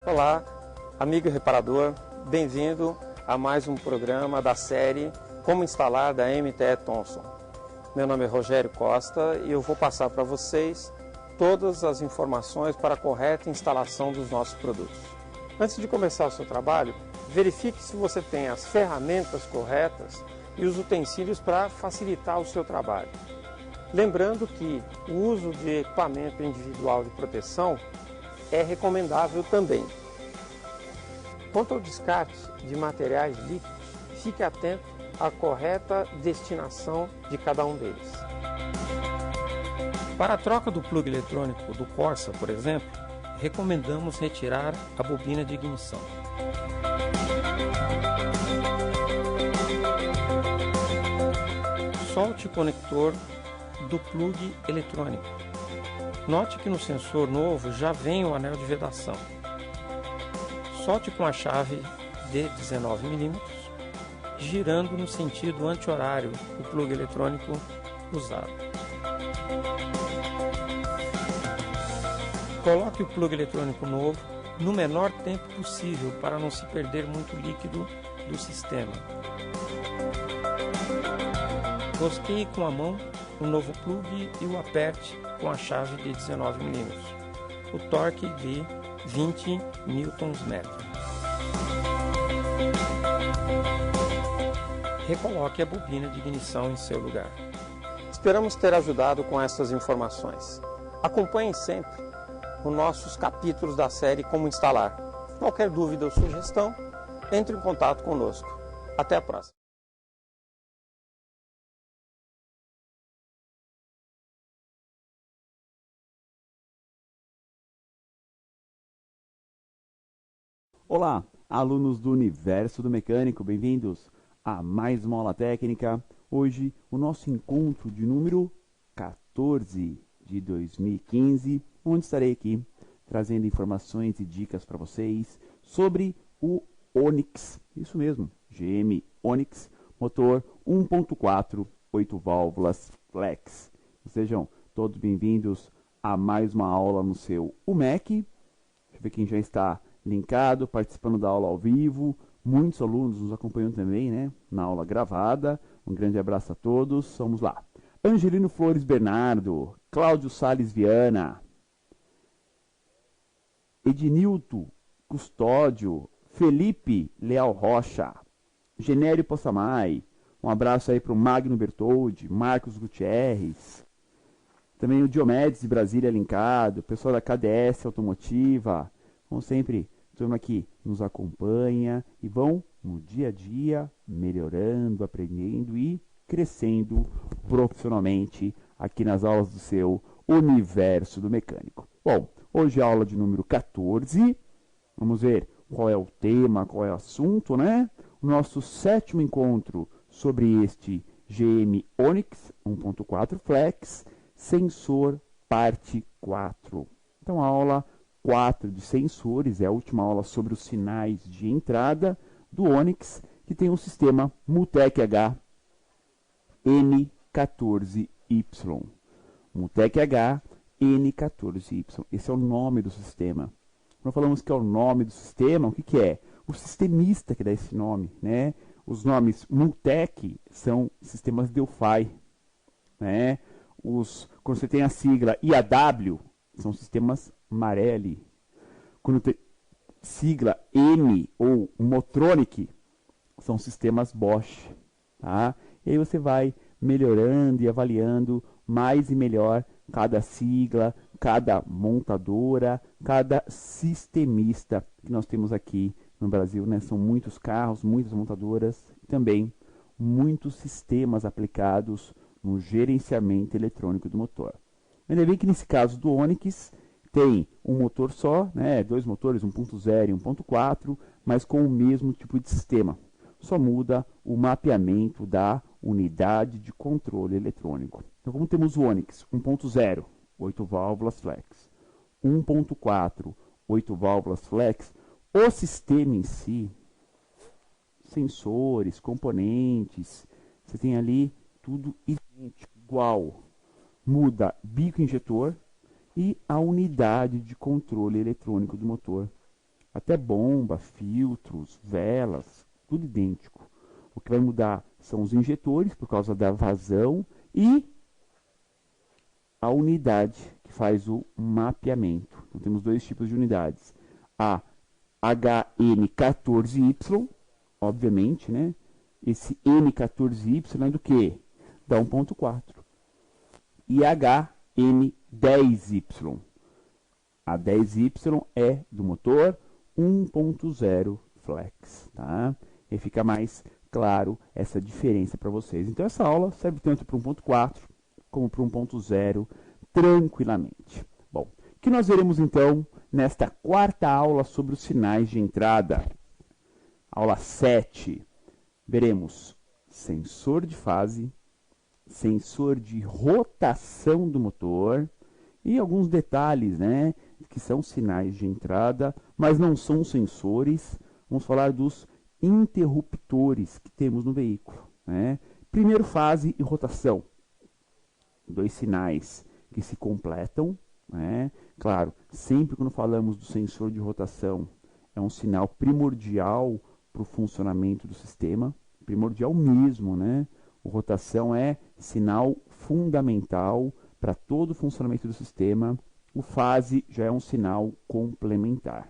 Olá, amigo reparador, bem-vindo a mais um programa da série Como Instalar da MTE Thomson. Meu nome é Rogério Costa e eu vou passar para vocês todas as informações para a correta instalação dos nossos produtos. Antes de começar o seu trabalho, verifique se você tem as ferramentas corretas e os utensílios para facilitar o seu trabalho. Lembrando que o uso de equipamento individual de proteção é recomendável também. Quanto ao descarte de materiais líquidos, fique atento à correta destinação de cada um deles. Para a troca do plug eletrônico do Corsa, por exemplo, recomendamos retirar a bobina de ignição. Solte o conector do plug eletrônico. Note que no sensor novo já vem o anel de vedação. Solte com a chave de 19 mm, girando no sentido anti-horário o plug eletrônico usado. Coloque o plug eletrônico novo no menor tempo possível para não se perder muito líquido do sistema. Rosqueie com a mão o novo plug e o aperte com a chave de 19 mm. O torque de 20 Nm. Recoloque a bobina de ignição em seu lugar. Esperamos ter ajudado com essas informações. Acompanhem sempre os nossos capítulos da série Como Instalar. Qualquer dúvida ou sugestão, entre em contato conosco. Até a próxima. Olá, alunos do Universo do Mecânico, bem-vindos a mais uma aula técnica. Hoje, o nosso encontro de número 14 de 2015, onde estarei aqui trazendo informações e dicas para vocês sobre o Onix, isso mesmo, GM Onix, motor 1.4, 8 válvulas flex. Sejam todos bem-vindos a mais uma aula no seu UMEC. Deixa eu ver quem já está linkado, participando da aula ao vivo. Muitos alunos nos acompanham também, né, na aula gravada. Um grande abraço a todos. Vamos lá. Angelino Flores Bernardo, Cláudio Sales Viana, Ednilton Custódio, Felipe Leal Rocha, Genério Possamay. Um abraço aí para o Magno Bertoldi, Marcos Gutierrez. Também o Diomedes de Brasília linkado, pessoal da KDS Automotiva. Como sempre, turma que nos acompanha e vão no dia a dia melhorando, aprendendo e crescendo profissionalmente aqui nas aulas do seu Universo do Mecânico. Bom, hoje é a aula de número 14. Vamos ver qual é o tema, qual é o assunto, né? O nosso 7º encontro sobre este GM Onix 1.4 Flex, sensor parte 4. Então, a aula 4 de sensores, é a última aula sobre os sinais de entrada do Onix, que tem um sistema Multec H N14Y. Multec H N14Y. Esse é o nome do sistema. Quando falamos que é o nome do sistema, o que é? O sistemista que dá esse nome, né? Os nomes Multec são sistemas Delphi, né? Quando você tem a sigla IAW, são sistemas Marelli. Quando tem sigla M ou Motronic, são sistemas Bosch. Tá? E aí você vai melhorando e avaliando mais e melhor cada sigla, cada montadora, cada sistemista que nós temos aqui no Brasil, né? São muitos carros, muitas montadoras, e também muitos sistemas aplicados no gerenciamento eletrônico do motor. Ainda bem que nesse caso do Onix tem um motor só, né? Dois motores, 1.0 e 1.4, mas com o mesmo tipo de sistema. Só muda o mapeamento da unidade de controle eletrônico. Então, como temos o Onix 1.0, 8 válvulas flex, 1.4, 8 válvulas flex, o sistema em si, sensores, componentes, você tem ali tudo idêntico, igual. Muda bico injetor e a unidade de controle eletrônico do motor. Até bomba, filtros, velas, tudo idêntico. O que vai mudar são os injetores, por causa da vazão, e a unidade que faz o mapeamento. Então, temos dois tipos de unidades. A HN14Y, obviamente, né? Esse N14Y é do que? Da 1.4. E HN10Y. A 10Y é do motor 1.0 flex, tá? E fica mais claro essa diferença para vocês. Então, essa aula serve tanto para 1.4 como para 1.0 tranquilamente. Bom, o que nós veremos então nesta quarta aula sobre os sinais de entrada? Aula 7. Veremos sensor de fase, sensor de rotação do motor e alguns detalhes, né, que são sinais de entrada, mas não são sensores. Vamos falar dos interruptores que temos no veículo, né? Primeiro, fase e rotação. Dois sinais que se completam, né? Claro, sempre quando falamos do sensor de rotação, é um sinal primordial para o funcionamento do sistema, primordial mesmo, né? O rotação é sinal fundamental para todo o funcionamento do sistema. O fase já é um sinal complementar.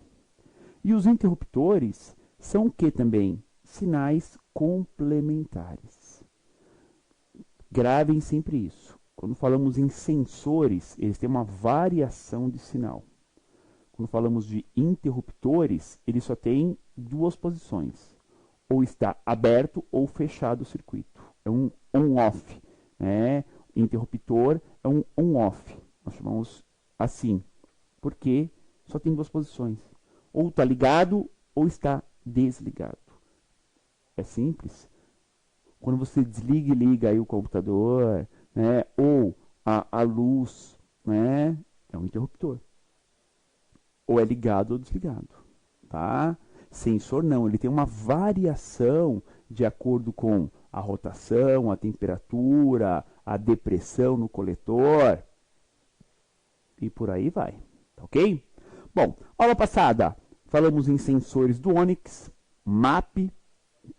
E os interruptores são o que também? Sinais complementares. Gravem sempre isso. Quando falamos em sensores, eles têm uma variação de sinal. Quando falamos de interruptores, eles só têm duas posições. Ou está aberto ou fechado o circuito. É um on-off, né? Interruptor é um on-off. Nós chamamos assim, porque só tem duas posições. Ou está ligado ou está desligado. É simples. Quando você desliga e liga aí o computador, né, ou a luz, né, é um interruptor. Ou é ligado ou desligado, tá? Sensor não, ele tem uma variação de acordo com a rotação, a temperatura, a depressão no coletor e por aí vai, tá ok? Bom, aula passada falamos em sensores do Onix, MAP,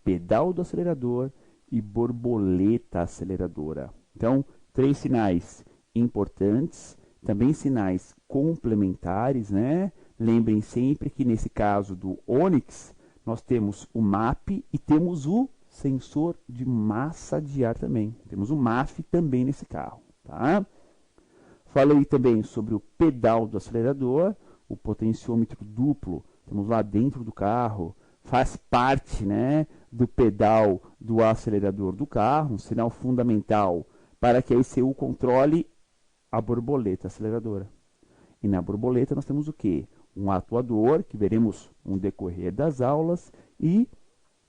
pedal do acelerador e borboleta aceleradora. Então, três sinais importantes, também sinais complementares, né? Lembrem sempre que nesse caso do Onix, nós temos o MAP e temos o sensor de massa de ar também. Temos o MAF também nesse carro, tá? Falei também sobre o pedal do acelerador, o potenciômetro duplo, temos lá dentro do carro, faz parte, né, do pedal do acelerador do carro, um sinal fundamental para que a ECU controle a borboleta aceleradora. E na borboleta nós temos o quê? Um atuador, que veremos no decorrer das aulas, e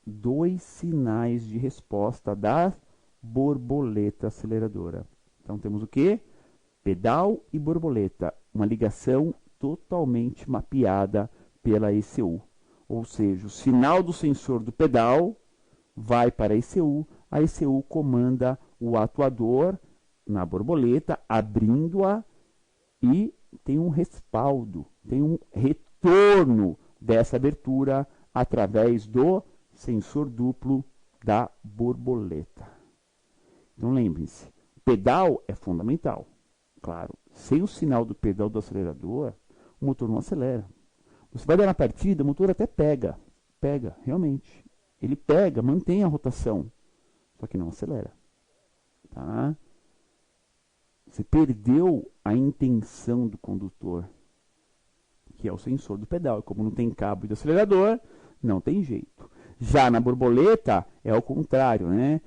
dois sinais de resposta da borboleta aceleradora. Então temos o quê? Pedal e borboleta, uma ligação totalmente mapeada pela ECU. Ou seja, o sinal do sensor do pedal vai para a ECU comanda o atuador na borboleta, abrindo-a, e tem um respaldo, tem um retorno dessa abertura através do sensor duplo da borboleta. Então lembrem-se, pedal é fundamental. Claro, sem o sinal do pedal do acelerador, o motor não acelera. Você vai dar na partida, o motor até pega, realmente. Ele pega, mantém a rotação, só que não acelera. Tá? Você perdeu a intenção do condutor, que é o sensor do pedal. E como não tem cabo de acelerador, não tem jeito. Já na borboleta é o contrário, né?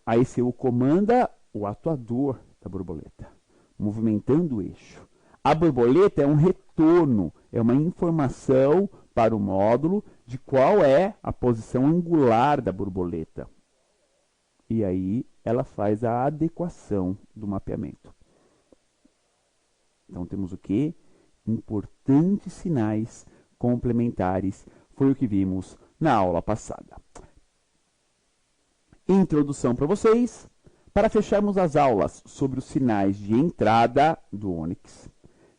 A ECU comanda o atuador da borboleta, movimentando o eixo. A borboleta é um retorno, é uma informação para o módulo de qual é a posição angular da borboleta. E aí ela faz a adequação do mapeamento. Então temos o quê? Importantes sinais complementares. Foi o que vimos na aula passada. Introdução para vocês. Para fecharmos as aulas sobre os sinais de entrada do Onix,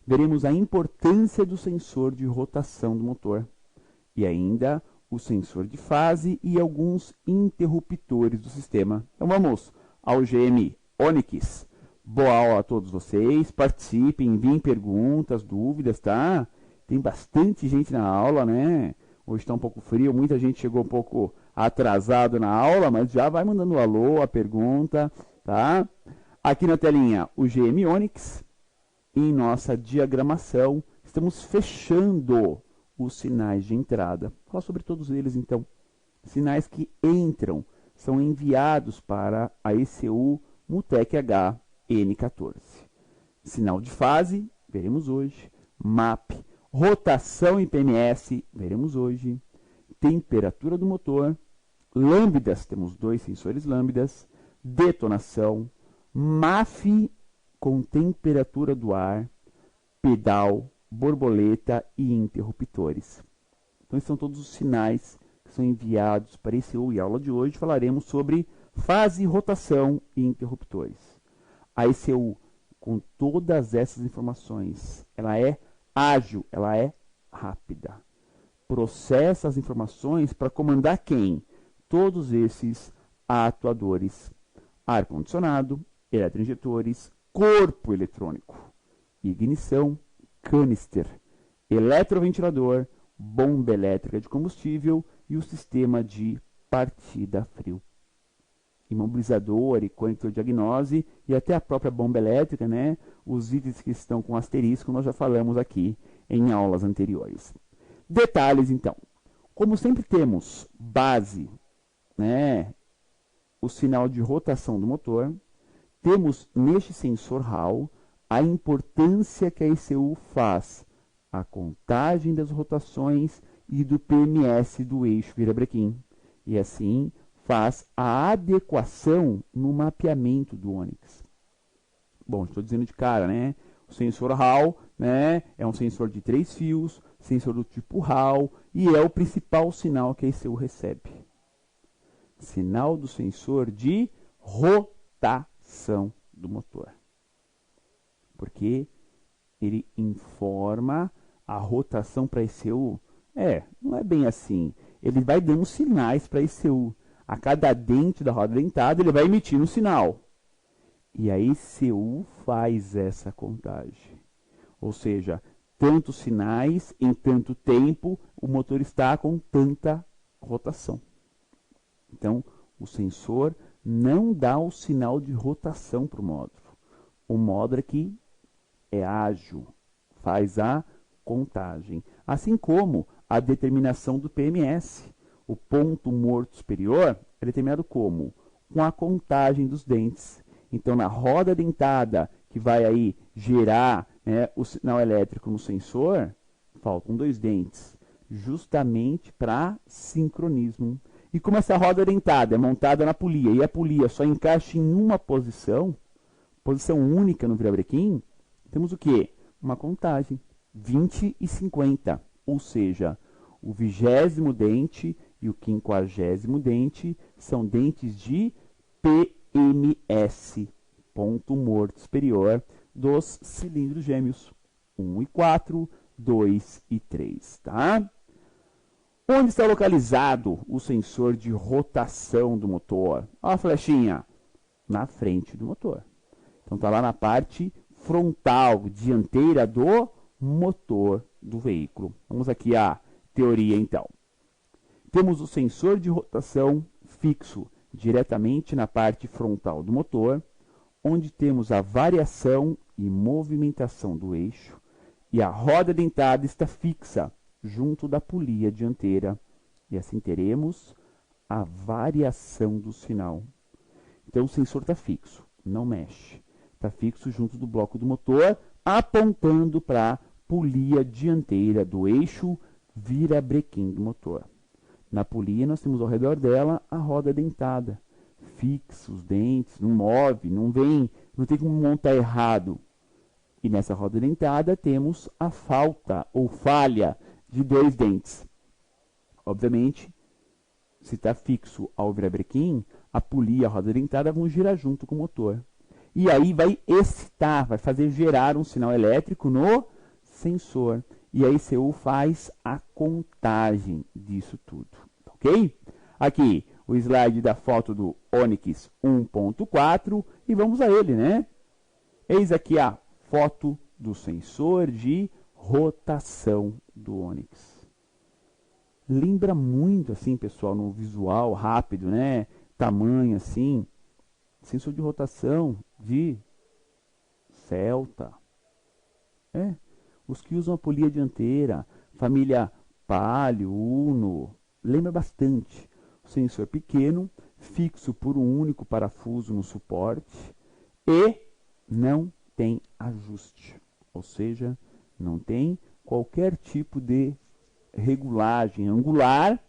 veremos a importância do sensor de rotação do motor e ainda o sensor de fase e alguns interruptores do sistema. Então vamos ao GM Onix. Boa aula a todos vocês, participem, enviem perguntas, dúvidas, tá? Tem bastante gente na aula, né? Hoje está um pouco frio, muita gente chegou um pouco atrasado na aula, mas já vai mandando um alô, a pergunta, tá? Aqui na telinha, o GM Onix. Em nossa diagramação, estamos fechando os sinais de entrada. Vou falar sobre todos eles, então. Sinais que entram, são enviados para a ECU Mutec H N14. Sinal de fase, veremos hoje. MAP, rotação em PMS, veremos hoje. Temperatura do motor. Lambdas, temos 2 sensores lambdas. Detonação. MAF com temperatura do ar, pedal, borboleta e interruptores. Então, esses são todos os sinais que são enviados para esse ECU. E a aula de hoje falaremos sobre fase, rotação e interruptores. A ECU, com todas essas informações, ela é ágil, ela é rápida. Processa as informações para comandar quem? Todos esses atuadores. Ar-condicionado, eletroinjetores, corpo eletrônico, ignição, canister, eletroventilador, bomba elétrica de combustível e o sistema de partida frio. Imobilizador e conector de diagnose e até a própria bomba elétrica, né? Os itens que estão com asterisco nós já falamos aqui em aulas anteriores. Detalhes, então. Como sempre temos base, né? O sinal de rotação do motor. Temos neste sensor Hall a importância que a ECU faz a contagem das rotações e do PMS do eixo virabrequim. E assim faz a adequação no mapeamento do Onix. Bom, estou dizendo de cara, né? O sensor Hall, né, é um sensor de 3 fios, sensor do tipo Hall e é o principal sinal que a ECU recebe. Sinal do sensor de rotação do motor, porque ele informa a rotação para a ECU. Não é bem assim. Ele vai dando sinais para a ECU. A cada dente da roda dentada ele vai emitir um sinal. E a ECU faz essa contagem. Ou seja, tantos sinais em tanto tempo, o motor está com tanta rotação. Então, o sensor não dá o sinal de rotação para o módulo. O módulo aqui é ágil, faz a contagem. Assim como a determinação do PMS. O ponto morto superior é determinado como? Com a contagem dos dentes. Então, na roda dentada, que vai aí gerar, né, o sinal elétrico no sensor, faltam 2 dentes, justamente para sincronismo. E como essa roda dentada é montada na polia, e a polia só encaixa em uma posição única no virabrequim, temos o quê? Uma contagem, 20 e 50, ou seja, o 20º dente e o 50º dente são dentes de PMS, ponto morto superior, dos cilindros gêmeos, 1 e 4, 2 e 3, tá? Onde está localizado o sensor de rotação do motor? Olha a flechinha, na frente do motor. Então está lá na parte frontal, dianteira do motor do veículo. Vamos aqui à teoria, então. Temos o sensor de rotação fixo diretamente na parte frontal do motor, onde temos a variação e movimentação do eixo, e a roda dentada está fixa junto da polia dianteira, e assim teremos a variação do sinal. Então o sensor está fixo, não mexe. Está fixo junto do bloco do motor, apontando para a polia dianteira do eixo virabrequim do motor. Na polia nós temos ao redor dela a roda dentada, fixa os dentes, não move, não tem como montar errado. E nessa roda dentada temos a falta ou falha de 2 dentes. Obviamente, se está fixo ao virabrequim, a polia e a roda dentada vão girar junto com o motor. E aí vai excitar, vai fazer gerar um sinal elétrico no sensor. E a ECU faz a contagem disso tudo, ok? Aqui, o slide da foto do Onix 1.4 e vamos a ele, né? Eis aqui a foto do sensor de rotação do Onix. Lembra muito, assim, pessoal, no visual rápido, né? Tamanho, assim, sensor de rotação de Celta. Os que usam a polia dianteira, família Palio, Uno, lembra bastante. O sensor pequeno, fixo por um único parafuso no suporte e não tem ajuste, ou seja, não tem qualquer tipo de regulagem angular,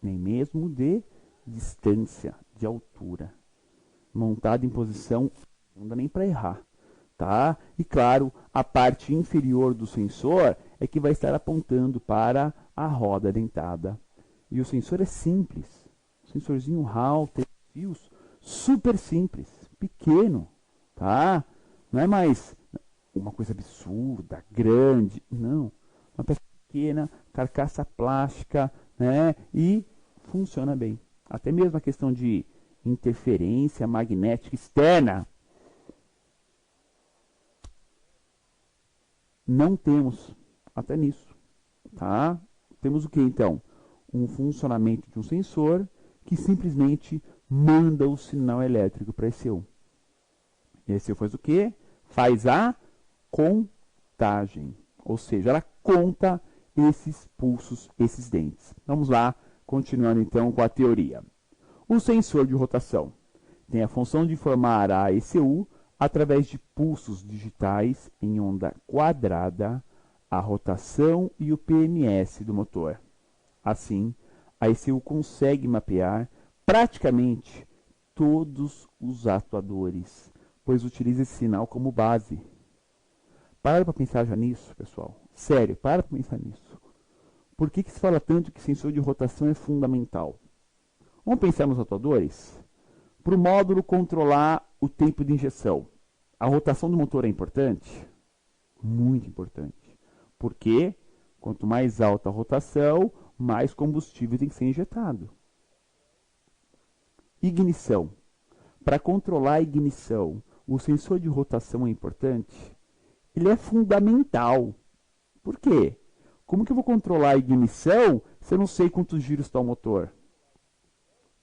nem mesmo de distância, de altura. Montado em posição, não dá nem para errar. Tá? E claro, a parte inferior do sensor é que vai estar apontando para a roda dentada. E o sensor é simples. Sensorzinho RAL, 3 fios, super simples, pequeno. Tá? Não é mais uma coisa absurda, grande. Não. Uma peça pequena, carcaça plástica, né? E funciona bem. Até mesmo a questão de interferência magnética externa. Não temos, até nisso, tá? Temos o que então? Um funcionamento de um sensor que simplesmente manda o sinal elétrico para a ECU. E a ECU faz o quê? Faz a contagem, ou seja, ela conta esses pulsos, esses dentes. Vamos lá, continuando então com a teoria. O sensor de rotação tem a função de informar a ECU através de pulsos digitais em onda quadrada, a rotação e o PMS do motor. Assim, a ECU consegue mapear praticamente todos os atuadores, pois utiliza esse sinal como base. Para para pensar já nisso, pessoal. Sério, para pensar nisso. Por que se fala tanto que sensor de rotação é fundamental? Vamos pensar nos atuadores? Para o módulo controlar o tempo de injeção, a rotação do motor é importante? Muito importante. Porque quanto mais alta a rotação, mais combustível tem que ser injetado. Ignição. Para controlar a ignição, o sensor de rotação é importante? Ele é fundamental. Por quê? Como que eu vou controlar a ignição se eu não sei quantos giros está o motor?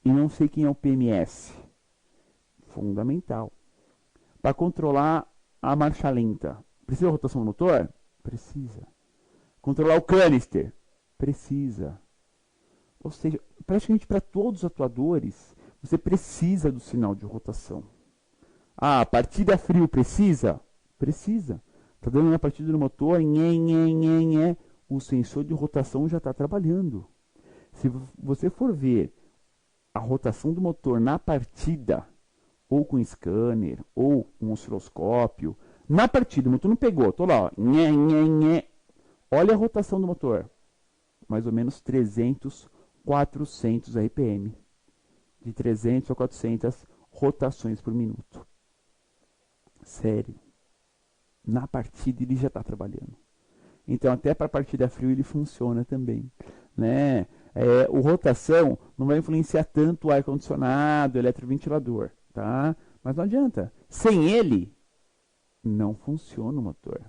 E não sei quem é o PMS? Fundamental. Para controlar a marcha lenta, precisa de rotação do motor? Precisa. Controlar o canister? Precisa. Ou seja, praticamente para todos os atuadores, você precisa do sinal de rotação. Ah, a partida frio precisa? Precisa. Está dando uma partida no motor, o sensor de rotação já está trabalhando. Se você for ver a rotação do motor na partida, ou com scanner, ou com osciloscópio, na partida, o motor não pegou, estou lá, ó, olha a rotação do motor, mais ou menos 300, 400 RPM, de 300 a 400 rotações por minuto. Sério, na partida ele já está trabalhando. Então até para a partida frio ele funciona também, né? O rotação não vai influenciar tanto o ar-condicionado, o eletroventilador, tá? Mas não adianta. Sem ele, não funciona o motor.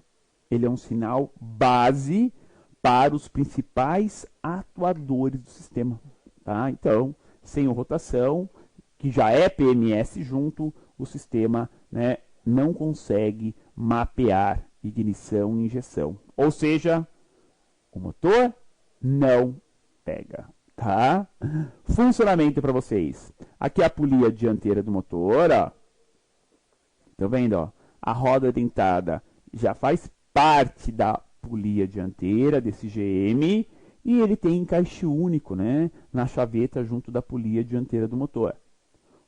Ele é um sinal base para os principais atuadores do sistema, tá? Então, sem a rotação, que já é PMS junto, o sistema, né, não consegue mapear ignição e injeção. Ou seja, o motor não pega, tá? Funcionamento para vocês. Aqui é a polia dianteira do motor, ó. Tá vendo, ó? A roda dentada já faz parte da polia dianteira desse GM e ele tem encaixe único, né, na chaveta junto da polia dianteira do motor.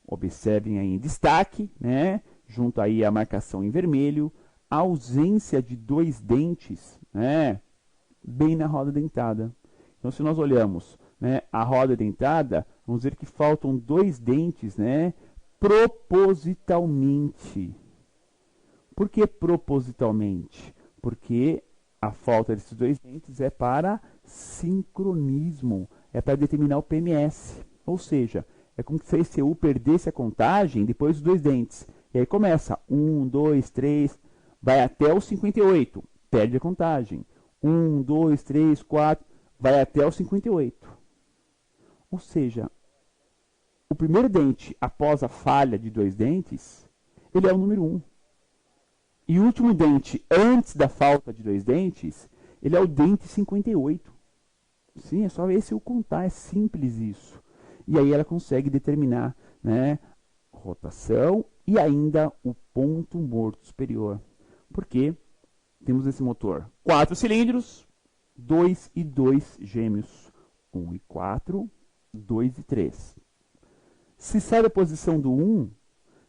Observem aí em destaque, né, junto aí a marcação em vermelho, a ausência de 2 dentes, né, bem na roda dentada. Então, se nós olhamos, né, a roda dentada, vamos ver que faltam 2 dentes, né, propositalmente. Por que propositalmente? Porque a falta desses dois dentes é para sincronismo, é para determinar o PMS. Ou seja, é como se a ECU perdesse a contagem depois dos dois dentes. E aí começa 1, 2, 3, vai até o 58, perde a contagem. 1, 2, 3, 4, vai até o 58. Ou seja, o primeiro dente após a falha de dois dentes, ele é o número 1. E o último dente antes da falta de dois dentes, ele é o dente 58. Sim, é só esse o contar, é simples isso. E aí ela consegue determinar, né, rotação e ainda o ponto morto superior. Porque temos esse motor 4 cilindros, 2 e 2 gêmeos, 1 e 4, 2 e 3. Se sabe a posição do 1,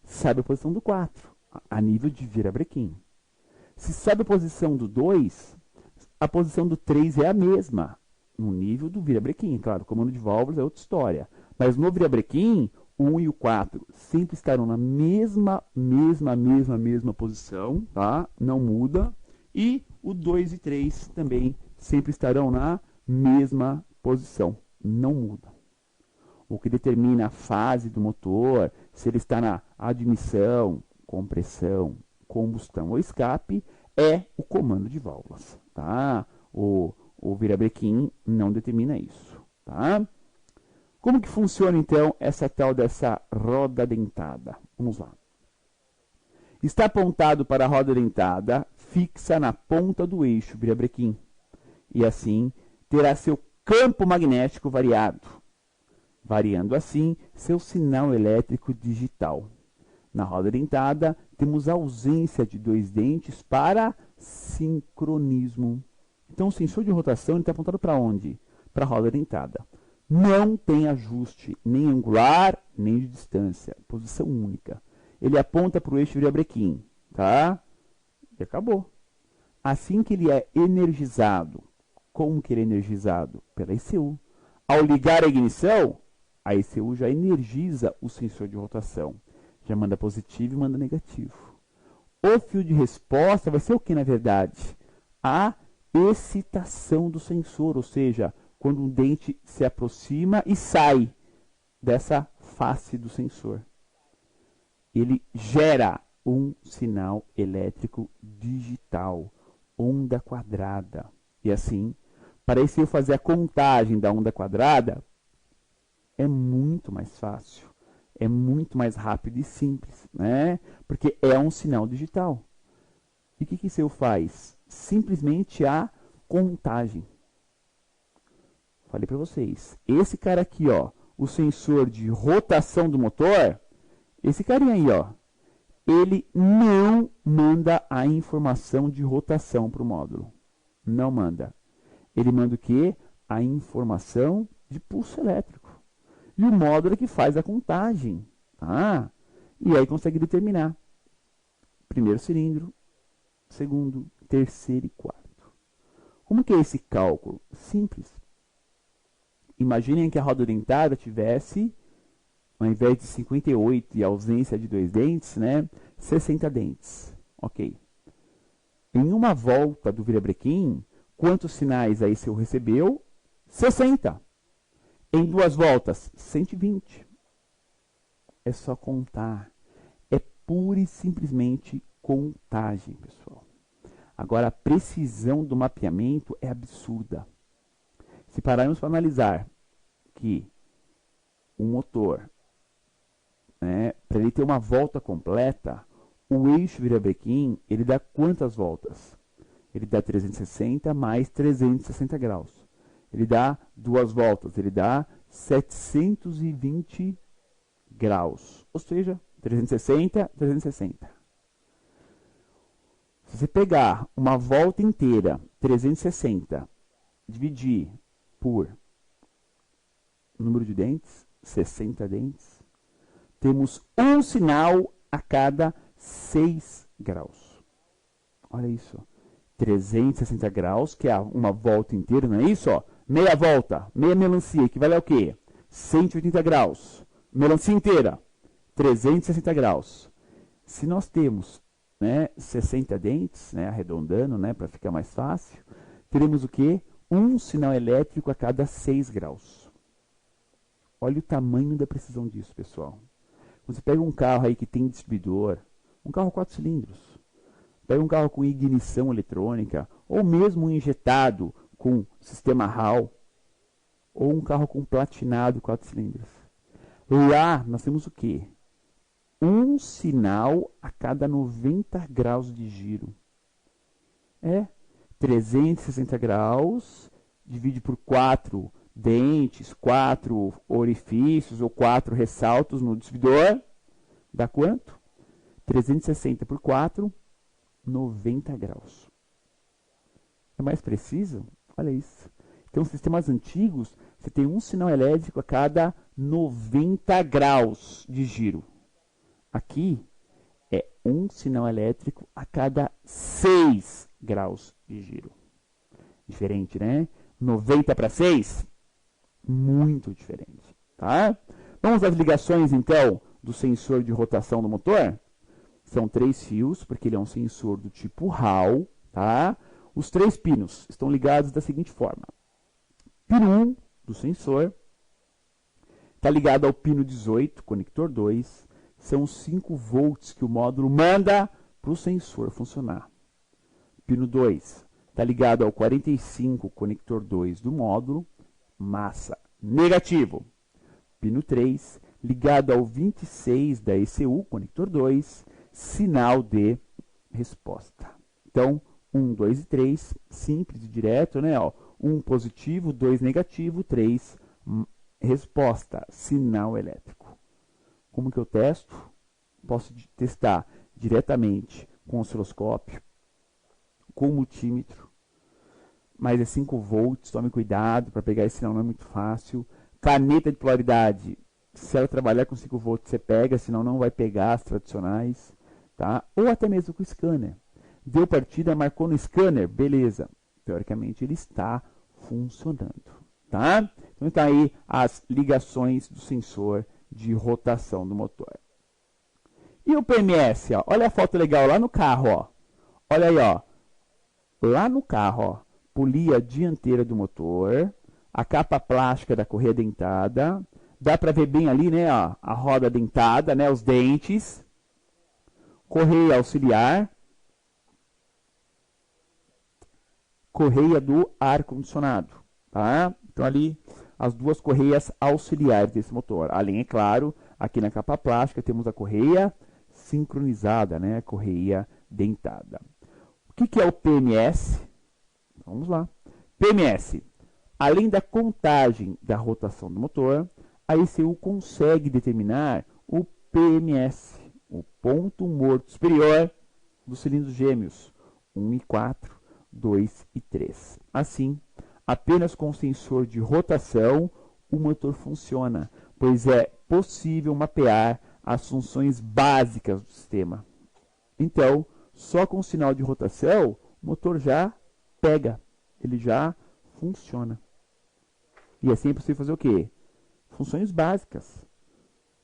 sabe a posição do 4, a nível de virabrequim. Se sabe a posição do 2, a posição do 3 é a mesma, no nível do virabrequim. Claro, o comando de válvulas é outra história. Mas no virabrequim, o 1 e o 4 sempre estarão na mesma posição, tá? Não muda. E o 2 e 3 também sempre estarão na mesma posição, não muda. O que determina a fase do motor, se ele está na admissão, compressão, combustão ou escape, é o comando de válvulas, tá? O virabrequim não determina isso, tá? Como que funciona, então, essa tal dessa roda dentada? Vamos lá. Está apontado para a roda dentada, fixa na ponta do eixo virabrequim. E assim, terá seu campo magnético variado, variando assim seu sinal elétrico digital. Na roda dentada, temos a ausência de dois dentes para sincronismo. Então, o sensor de rotação está apontado para onde? Para a roda dentada. Não tem ajuste nem angular, nem de distância. Posição única. Ele aponta para o eixo virabrequim, tá? E acabou. Assim que ele é energizado, como que ele é energizado? Pela ECU. Ao ligar a ignição, a ECU já energiza o sensor de rotação. Já manda positivo e manda negativo. O fio de resposta vai ser o que, na verdade? A excitação do sensor, ou seja, quando um dente se aproxima e sai dessa face do sensor. Ele gera um sinal elétrico digital, onda quadrada. E assim, para eu fazer a contagem da onda quadrada, é muito mais fácil, é muito mais rápido e simples, né? Porque é um sinal digital. E o que o faz? Simplesmente a contagem. Falei para vocês, esse cara aqui, ó, o sensor de rotação do motor, esse carinha aí, ó, ele não manda a informação de rotação para o módulo. Não manda. Ele manda o quê? A informação de pulso elétrico. E o módulo é que faz a contagem. Tá? E aí consegue determinar primeiro cilindro, segundo, terceiro e quarto. Como que é esse cálculo? Simples. Imaginem que a roda dentada tivesse, ao invés de 58 e ausência de dois dentes, né, 60 dentes. Ok. Em uma volta do virabrequim, quantos sinais a ECU recebeu? 60. Em duas voltas, 120. É só contar. É pura e simplesmente contagem, pessoal. Agora, a precisão do mapeamento é absurda. Se pararmos para analisar que o motor, né, para ele ter uma volta completa, o eixo virabrequim, ele dá quantas voltas? Ele dá 360 mais 360 graus. Ele dá duas voltas, ele dá 720 graus. Ou seja, 360, 360. Se você pegar uma volta inteira, 360, dividir por número de dentes, 60 dentes, temos um sinal a cada 6 graus. Olha isso. 360 graus, que é uma volta inteira, não é isso? Ó? Meia volta, meia melancia, equivale ao quê? 180 graus. Melancia inteira, 360 graus. Se nós temos né, 60 dentes, né, arredondando, né, para ficar mais fácil, teremos o quê? Um sinal elétrico a cada 6 graus. Olha o tamanho da precisão disso, pessoal. Você pega um carro aí que tem distribuidor, um carro 4 cilindros, pega um carro com ignição eletrônica, ou mesmo um injetado com sistema HAL, ou um carro com platinado 4 cilindros. Lá nós temos o quê? Um sinal a cada 90 graus de giro. 360 graus, divide por 4 dentes, 4 orifícios ou 4 ressaltos no distribuidor, dá quanto? 360 por 4, 90 graus. É mais preciso? Olha isso. Então, sistemas antigos, você tem um sinal elétrico a cada 90 graus de giro. Aqui é um sinal elétrico a cada 6 graus de giro. Diferente, né? 90 para 6? Muito diferente. Tá? Vamos às ligações, então, do sensor de rotação do motor? São 3 fios, porque ele é um sensor do tipo HAL. Tá? Os 3 pinos estão ligados da seguinte forma. Pino 1 do sensor está ligado ao pino 18, conector 2. São os 5 volts que o módulo manda para o sensor funcionar. Pino 2 está ligado ao 45, conector 2 do módulo, massa negativo. Pino 3 ligado ao 26 da ECU, conector 2, sinal de resposta. Então, 1, 2 e 3, simples e direto, né? 1 positivo, 2 negativo, 3 resposta, sinal elétrico. Como que eu testo? Posso testar diretamente com osciloscópio, com multímetro, mas é 5 volts, tome cuidado para pegar esse sinal, não é muito fácil. Caneta de polaridade, se ela trabalhar com 5 volts, você pega, senão não vai pegar as tradicionais, tá? Ou até mesmo com o scanner. Deu partida, marcou no scanner, beleza. Teoricamente ele está funcionando, tá? Então está aí as ligações do sensor de rotação do motor. E o PMS, ó, olha a foto legal lá no carro, ó. Olha aí, ó. Lá no carro, ó, polia dianteira do motor, a capa plástica da correia dentada, dá para ver bem ali, né, ó, a roda dentada, né, os dentes, correia auxiliar, correia do ar-condicionado, tá? Então ali as duas correias auxiliares desse motor. Além, é claro, aqui na capa plástica temos a correia sincronizada, né, correia dentada. O que é o PMS? Vamos lá. PMS, além da contagem da rotação do motor, a ECU consegue determinar o PMS, o ponto morto superior dos cilindros gêmeos, 1 e 4, 2 e 3. Assim, apenas com o sensor de rotação, o motor funciona, pois é possível mapear as funções básicas do sistema. Então, só com o sinal de rotação, o motor já pega, ele já funciona. E assim é possível fazer o quê? Funções básicas.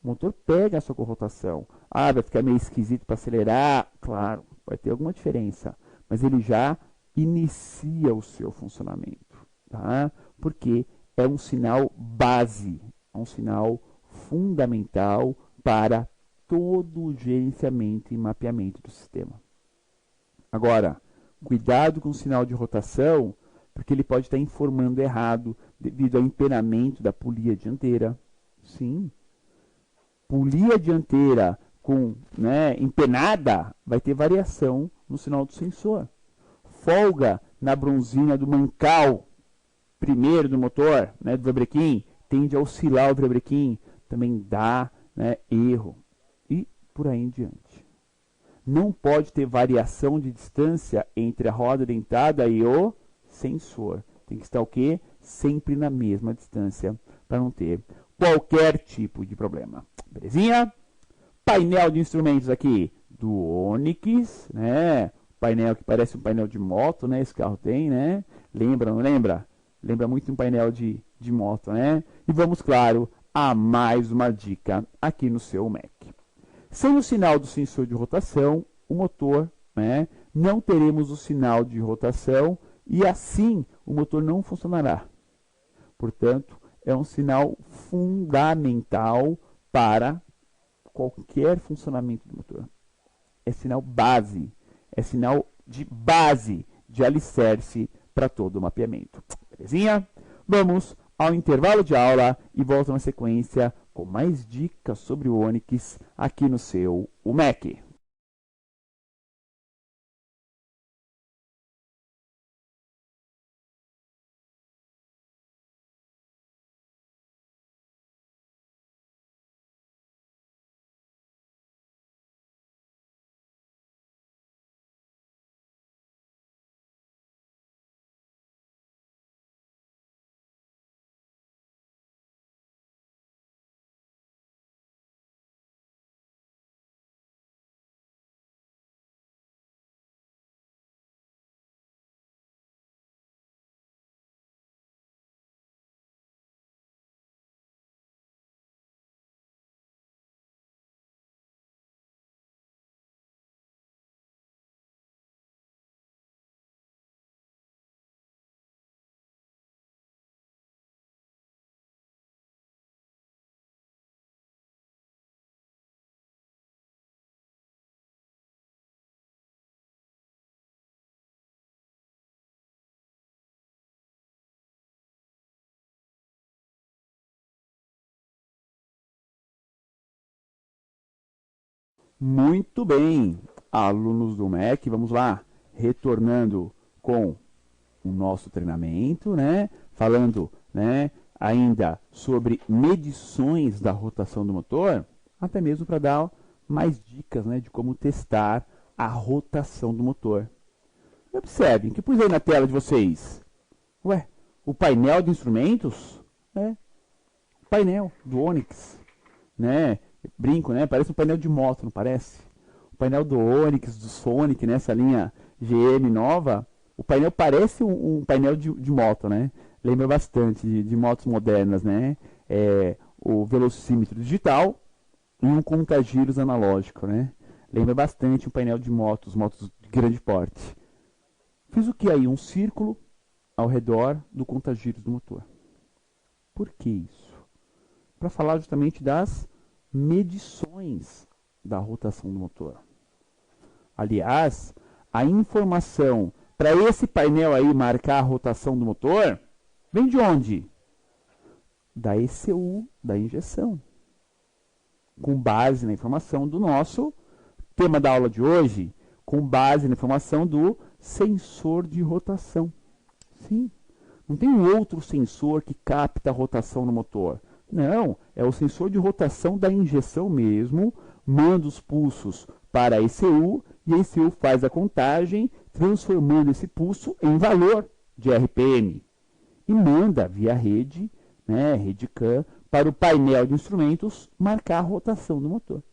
O motor pega a sua rotação. Ah, vai ficar meio esquisito para acelerar. Claro, vai ter alguma diferença. Mas ele já inicia o seu funcionamento. Tá? Porque é um sinal base, é um sinal fundamental para todo o gerenciamento e mapeamento do sistema. Agora, cuidado com o sinal de rotação, porque ele pode estar informando errado devido ao empenamento da polia dianteira. Sim, polia dianteira com, né, empenada vai ter variação no sinal do sensor. Folga na bronzina do mancal primeiro do motor, né, do virabrequim, tende a oscilar o virabrequim, também dá, né, erro. E por aí em diante. Não pode ter variação de distância entre a roda dentada e o sensor. Tem que estar o quê? Sempre na mesma distância, para não ter qualquer tipo de problema. Belezinha? Painel de instrumentos aqui do Onix, né? Painel que parece um painel de moto, né? Esse carro tem, né? Lembra, não lembra? Lembra muito um painel de moto, né? E vamos, claro, a mais uma dica aqui no seu Mac. Sem o sinal do sensor de rotação, o motor, né, não teremos o sinal de rotação e assim o motor não funcionará. Portanto, é um sinal fundamental para qualquer funcionamento do motor. É sinal base, é sinal de base, de alicerce para todo o mapeamento. Belezinha? Vamos ao intervalo de aula e volto na sequência com mais dicas sobre o Onix aqui no seu UMEC. Muito bem, alunos do MEC, vamos lá, retornando com o nosso treinamento, né? Falando, né, ainda sobre medições da rotação do motor, até mesmo para dar mais dicas, né, de como testar a rotação do motor. Observem que pus aí na tela de vocês, ué, o painel de instrumentos, né? O painel do Onix, né? Brinco, né? Parece um painel de moto, não parece? O painel do Onix, do Sonic, nessa linha GM nova, o painel parece um painel de moto, né? Lembra bastante de motos modernas, né? O velocímetro digital e um contagiros analógico, né? Lembra bastante um painel de motos de grande porte. Fiz o que aí? Um círculo ao redor do contagiros do motor. Por que isso? Para falar justamente das medições da rotação do motor. Aliás, a informação para esse painel aí marcar a rotação do motor vem de onde? Da ECU da injeção. Com base na informação do nosso tema da aula de hoje, com base na informação do sensor de rotação. Sim, não tem um outro sensor que capta a rotação no motor. Não, é o sensor de rotação da injeção mesmo, manda os pulsos para a ECU e a ECU faz a contagem, transformando esse pulso em valor de RPM. E manda via rede, né, rede CAN, para o painel de instrumentos marcar a rotação do motor.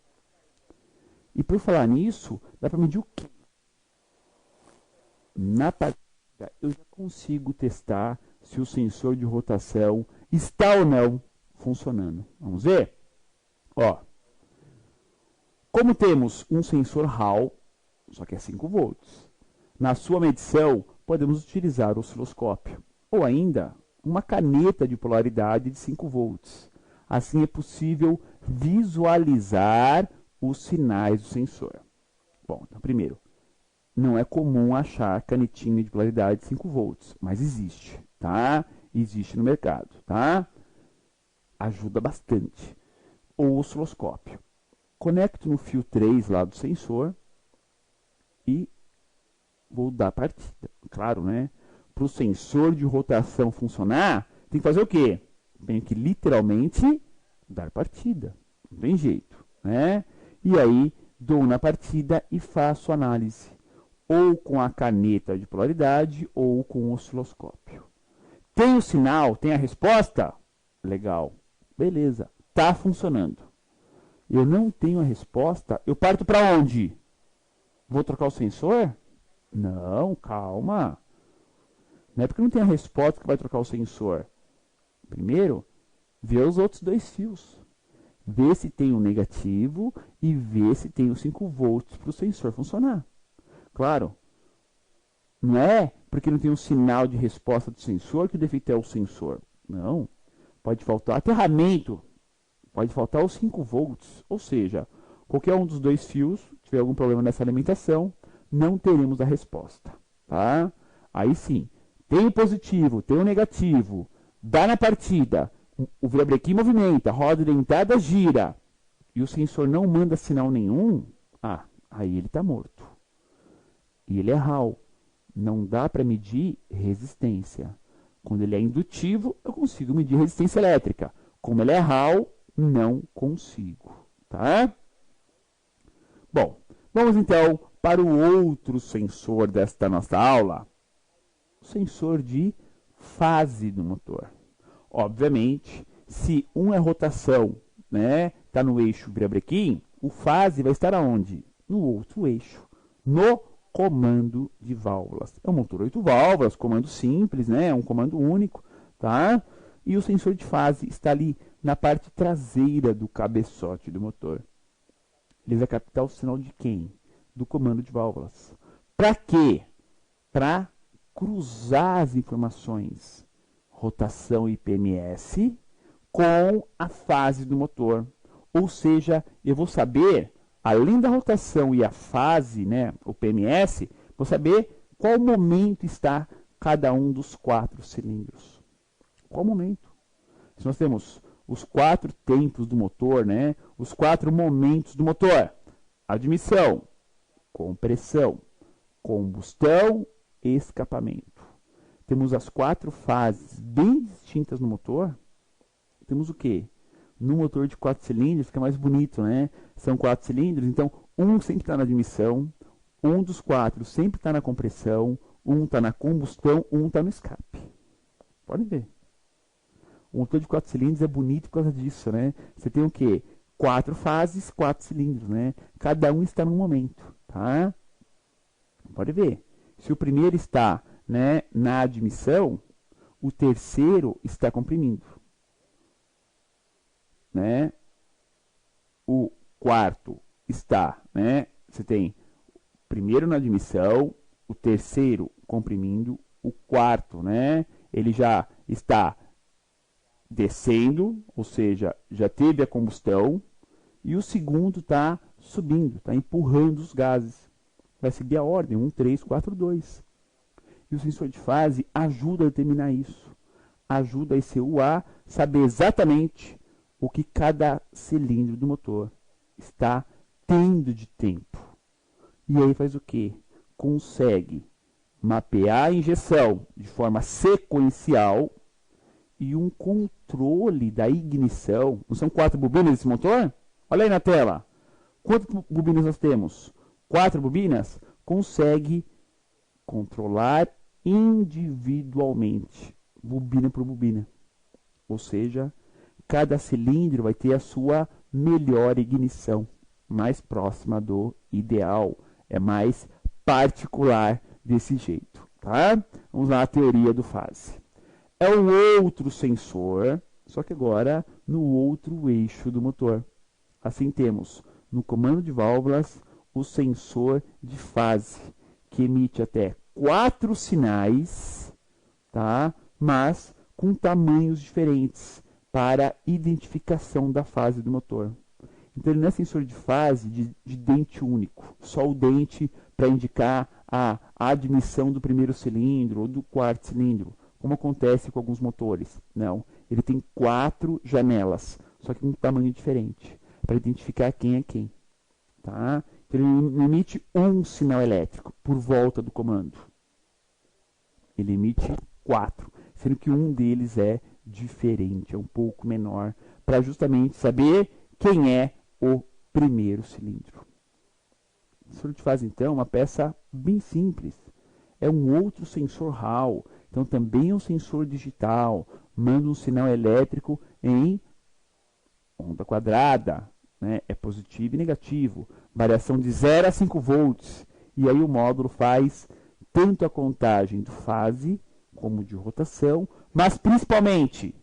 E por falar nisso, dá para medir o quê? Na partida, eu já consigo testar se o sensor de rotação está ou não funcionando. Vamos ver? Ó, como temos um sensor Hall, só que é 5 volts, na sua medição podemos utilizar o osciloscópio, ou ainda uma caneta de polaridade de 5 volts. Assim é possível visualizar os sinais do sensor. Bom, então primeiro, não é comum achar canetinha de polaridade de 5 volts, mas existe, tá? Existe no mercado, tá? Ajuda bastante. O osciloscópio. Conecto no fio 3 lá do sensor e vou dar partida. Claro, né? Para o sensor de rotação funcionar, tem que fazer o quê? Tenho que literalmente dar partida. Não tem jeito, né? E aí, dou na partida e faço análise. Ou com a caneta de polaridade ou com o osciloscópio. Tem o sinal? Tem a resposta? Legal. Beleza. Está funcionando. Eu não tenho a resposta. Eu parto para onde? Vou trocar o sensor? Não, calma. Não é porque não tem a resposta que vai trocar o sensor. Primeiro, ver os outros 2 fios. vê se tem um negativo e vê se tem os 5 volts para o sensor funcionar. Claro, não é porque não tem um sinal de resposta do sensor que o defeito é o sensor. Não. Pode faltar aterramento, pode faltar os 5 volts, ou seja, qualquer um dos 2 fios tiver algum problema nessa alimentação, não teremos a resposta, tá? Aí sim, tem o positivo, tem o negativo, dá na partida, o virabrequim movimenta, a roda dentada gira, e o sensor não manda sinal nenhum, aí ele está morto. E ele é RAW, não dá para medir resistência. Quando ele é indutivo, eu consigo medir resistência elétrica. Como ele é RAW, não consigo, tá? Bom, vamos então para o outro sensor desta nossa aula, o sensor de fase do motor. Obviamente, se um é rotação, né, está no eixo virabrequim, o fase vai estar aonde? No outro eixo, no comando de válvulas. É um motor 8 válvulas, comando simples, né, é um comando único, tá? E o sensor de fase está ali na parte traseira do cabeçote do motor. Ele vai captar o sinal de quem? Do comando de válvulas. Para quê? Para cruzar as informações rotação e PMS com a fase do motor. Ou seja, eu vou saber, além da rotação e a fase, né, o PMS, vou saber qual momento está cada um dos 4 cilindros. Qual momento? Se nós temos os 4 tempos do motor, né, os 4 momentos do motor: admissão, compressão, combustão, escapamento. Temos as 4 fases bem distintas no motor. Temos o quê? No motor de 4 cilindros fica mais bonito, né? São 4 cilindros, então um sempre está na admissão, um dos 4 sempre está na compressão, um está na combustão, um está no escape. Podem ver. O motor de 4 cilindros é bonito por causa disso, né? Você tem o quê? 4 fases, 4 cilindros, né? Cada um está num momento, tá? Pode ver. Se o primeiro está, né, na admissão, o terceiro está comprimindo, né? O quarto está, né? Você tem o primeiro na admissão, o terceiro comprimindo, o quarto, né? Ele já está descendo, ou seja, já teve a combustão, e o segundo está subindo, está empurrando os gases. Vai seguir a ordem 1, 3, 4, 2. E o sensor de fase ajuda a determinar isso. Ajuda a ECU a saber exatamente o que cada cilindro do motor está tendo de tempo. E aí faz o quê? Consegue mapear a injeção de forma sequencial e um controle da ignição. Não são 4 bobinas desse motor? Olha aí na tela. Quantas bobinas nós temos? 4 bobinas? Consegue controlar individualmente, bobina por bobina. Ou seja, cada cilindro vai ter a sua melhor ignição, mais próxima do ideal, é mais particular desse jeito, tá? Vamos lá, a teoria do fase. É um outro sensor, só que agora no outro eixo do motor. Assim temos no comando de válvulas o sensor de fase, que emite até 4 sinais, tá? Mas com tamanhos diferentes para identificação da fase do motor. Então ele não é sensor de fase de dente único, só o dente para indicar a admissão do primeiro cilindro ou do quarto cilindro, como acontece com alguns motores. Não, ele tem 4 janelas, só que com um tamanho diferente, para identificar quem é quem. Tá? Então ele emite um sinal elétrico por volta do comando. Ele emite 4, sendo que um deles é diferente, é um pouco menor, para justamente saber quem é o primeiro cilindro. O sensor de fase, então, é uma peça bem simples. É um outro sensor RAW, então também é um sensor digital, manda um sinal elétrico em onda quadrada, né? É positivo e negativo, variação de 0 a 5 volts, e aí o módulo faz tanto a contagem de fase como de rotação, mas principalmente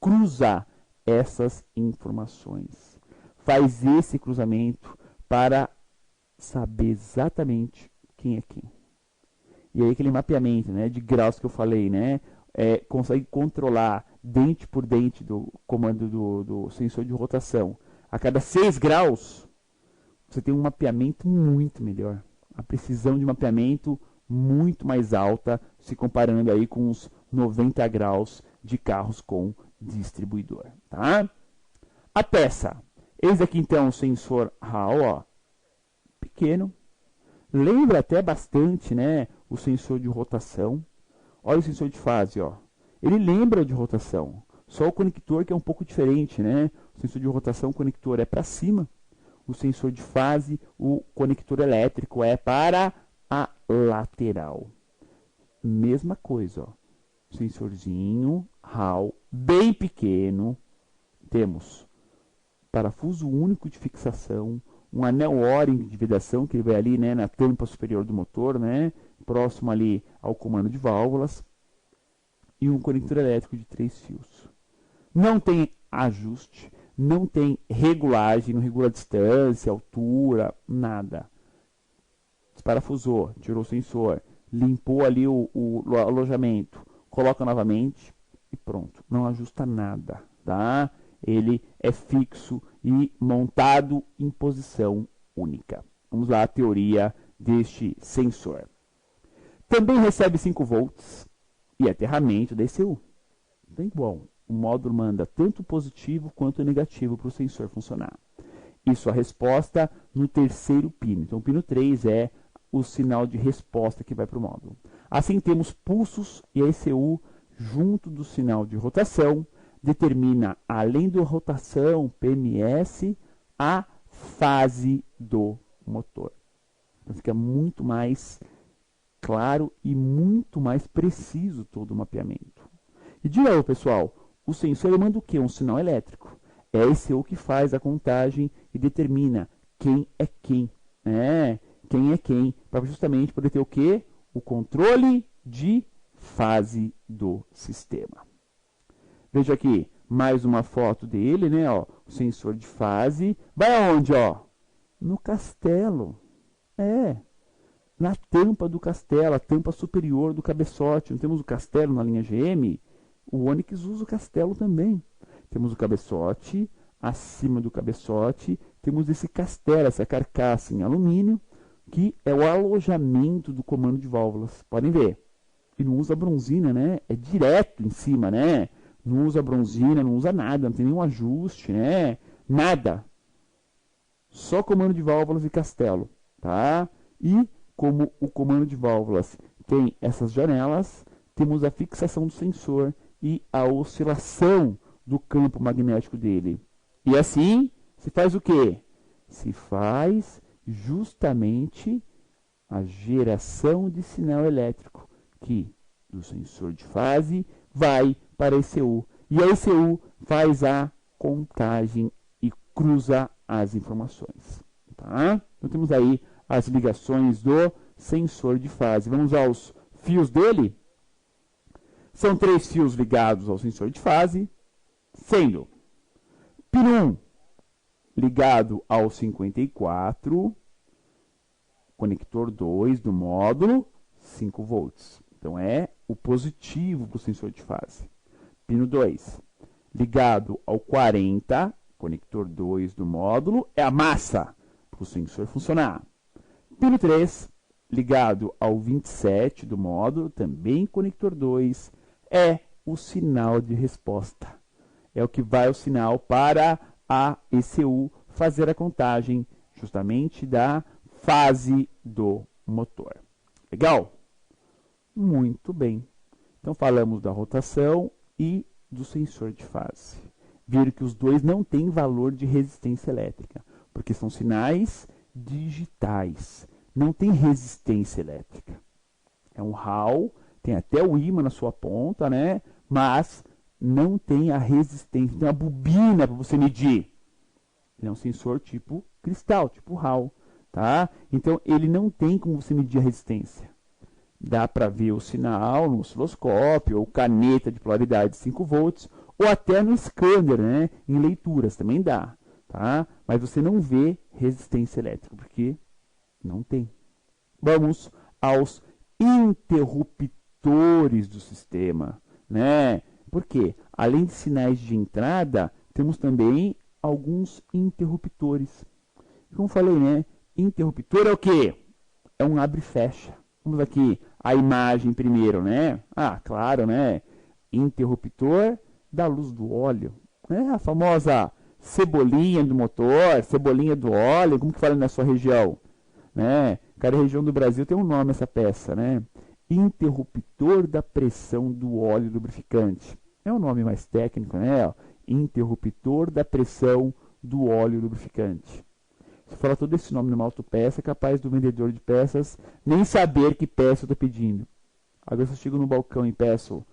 cruza essas informações. Faz esse cruzamento para saber exatamente quem é quem. E aí aquele mapeamento, né, de graus que eu falei, né, consegue controlar dente por dente do comando do sensor de rotação. A cada 6 graus, você tem um mapeamento muito melhor. A precisão de mapeamento muito mais alta, se comparando aí com os 90 graus de carros com distribuidor. Tá? A peça. Eis aqui então o sensor Hall, ó, pequeno. Lembra até bastante, né, o sensor de rotação. Olha o sensor de fase, ó. Ele lembra de rotação. Só o conector que é um pouco diferente, né? O sensor de rotação, o conector é para cima. O sensor de fase, o conector elétrico é para a lateral. Mesma coisa, ó. Sensorzinho, Hall, bem pequeno. Temos parafuso único de fixação, um anel O-ring de vedação, que ele vai ali, né, na tampa superior do motor, né, próximo ali ao comando de válvulas, e um conector elétrico de 3 fios. Não tem ajuste, não tem regulagem, não regula a distância, altura, nada. Desparafusou, tirou o sensor, limpou ali o alojamento, coloca novamente e pronto. Não ajusta nada, tá? Ele é fixo e montado em posição única. Vamos lá, a teoria deste sensor. Também recebe 5 volts e aterramento da ECU. Então, igual, o módulo manda tanto positivo quanto negativo para o sensor funcionar. Isso a resposta no terceiro pino. Então, o pino 3 é o sinal de resposta que vai para o módulo. Assim, temos pulsos e a ECU junto do sinal de rotação determina, além da rotação PMS, a fase do motor. Então fica muito mais claro e muito mais preciso todo o mapeamento. E de novo, pessoal, o sensor manda o quê? Um sinal elétrico. É a ECU que faz a contagem e determina quem é quem. Quem é quem, para justamente poder ter o quê? O controle de fase do sistema. Veja aqui, mais uma foto dele, né? Ó, o sensor de fase. Vai aonde, ó? No castelo. Na tampa do castelo, a tampa superior do cabeçote. Não temos o castelo na linha GM? O Onix usa o castelo também. Temos o cabeçote, acima do cabeçote, temos esse castelo, essa carcaça em alumínio, que é o alojamento do comando de válvulas. Podem ver. E não usa bronzina, né? É direto em cima, né? Não usa bronzina, não usa nada, não tem nenhum ajuste, né? Nada. Só comando de válvulas e castelo, tá? E como o comando de válvulas tem essas janelas, temos a fixação do sensor e a oscilação do campo magnético dele. E assim, se faz o quê? Se faz justamente a geração de sinal elétrico, que do sensor de fase vai para a ECU. E a ECU faz a contagem e cruza as informações. Tá? Então temos aí as ligações do sensor de fase. Vamos aos fios dele. São 3 fios ligados ao sensor de fase, sendo pino 1 ligado ao 54, conector 2 do módulo, 5 volts. Então é o positivo para o sensor de fase. Pino 2 ligado ao 40, conector 2 do módulo, é a massa para o sensor funcionar. Pino 3 ligado ao 27 do módulo, também conector 2, é o sinal de resposta. É o que vai o sinal para a ECU fazer a contagem justamente da fase do motor. Legal? Muito bem. Então falamos da rotação e do sensor de fase. Viram que os dois não têm valor de resistência elétrica, porque são sinais digitais. Não tem resistência elétrica. É um Hall, tem até o ímã na sua ponta, né? Mas não tem a resistência, tem a bobina para você medir. Ele é um sensor tipo cristal, tipo Hall, tá? Então ele não tem como você medir a resistência. Dá para ver o sinal no osciloscópio, ou caneta de polaridade 5 volts, ou até no scanner, né? Em leituras também dá, tá? Mas você não vê resistência elétrica, porque não tem. Vamos aos interruptores do sistema, né? Porque, além de sinais de entrada, temos também alguns interruptores. Como falei, né? Interruptor é o quê? É um abre e fecha. Vamos aqui a imagem primeiro, né? Ah, claro, né? Interruptor da luz do óleo. Né? A famosa cebolinha do motor, cebolinha do óleo, como que fala na sua região? Né? Cada região do Brasil tem um nome essa peça, né? Interruptor da pressão do óleo lubrificante. É um nome mais técnico, né? Interruptor da pressão do óleo lubrificante. Se falar todo esse nome numa autopeça, é capaz do vendedor de peças nem saber que peça eu estou pedindo. Agora se eu chego no balcão e peço,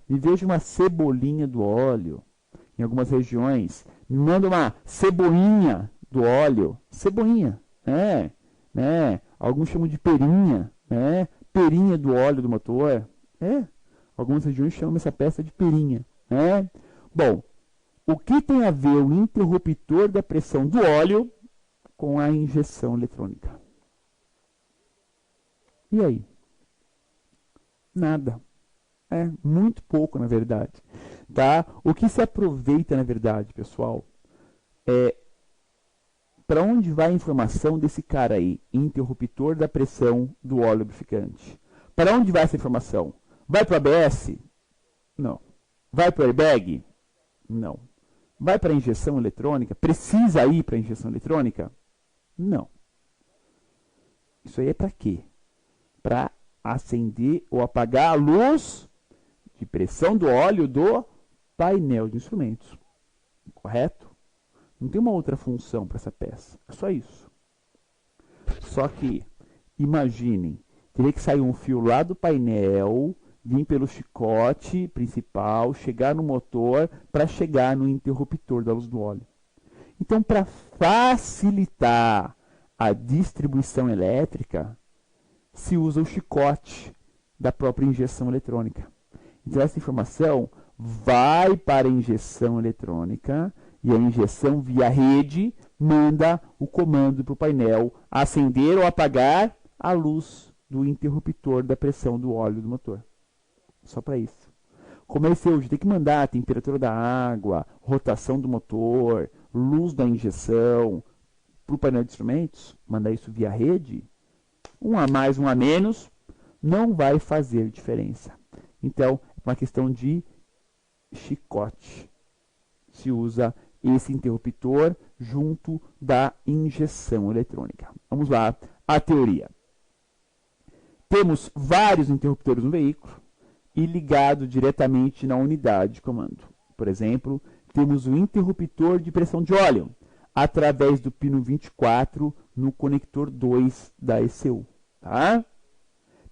me veja uma cebolinha do óleo. Em algumas regiões, me manda uma ceboinha do óleo. Ceboinha, né? Alguns chamam de perinha, né? Perinha do óleo do motor. Algumas regiões chamam essa peça de perinha, né? Bom, o que tem a ver o interruptor da pressão do óleo com a injeção eletrônica? E aí? Nada. Muito pouco, na verdade. Tá? O que se aproveita, na verdade, pessoal, para onde vai a informação desse cara aí? Interruptor da pressão do óleo lubrificante. Para onde vai essa informação? Vai para o ABS? Não. Vai para o airbag? Não. Vai para a injeção eletrônica? Precisa ir para a injeção eletrônica? Não. Isso aí é para quê? Para acender ou apagar a luz de pressão do óleo do painel de instrumentos. Correto? Não tem uma outra função para essa peça. É só isso. Só que, imaginem, teria que sair um fio lá do painel, vir pelo chicote principal, chegar no motor, para chegar no interruptor da luz do óleo. Então, para facilitar a distribuição elétrica, se usa o chicote da própria injeção eletrônica. Então, essa informação vai para a injeção eletrônica e a injeção via rede manda o comando para o painel acender ou apagar a luz do interruptor da pressão do óleo do motor. Só para isso. Como é esse hoje, tem que mandar a temperatura da água, rotação do motor, luz da injeção para o painel de instrumentos, mandar isso via rede, um a mais, um a menos, não vai fazer diferença. Então, é uma questão de chicote. Se usa esse interruptor junto da injeção eletrônica. Vamos lá, a teoria. Temos vários interruptores no veículo e ligado diretamente na unidade de comando. Por exemplo, temos o interruptor de pressão de óleo através do pino 24 no conector 2 da ECU. Tá?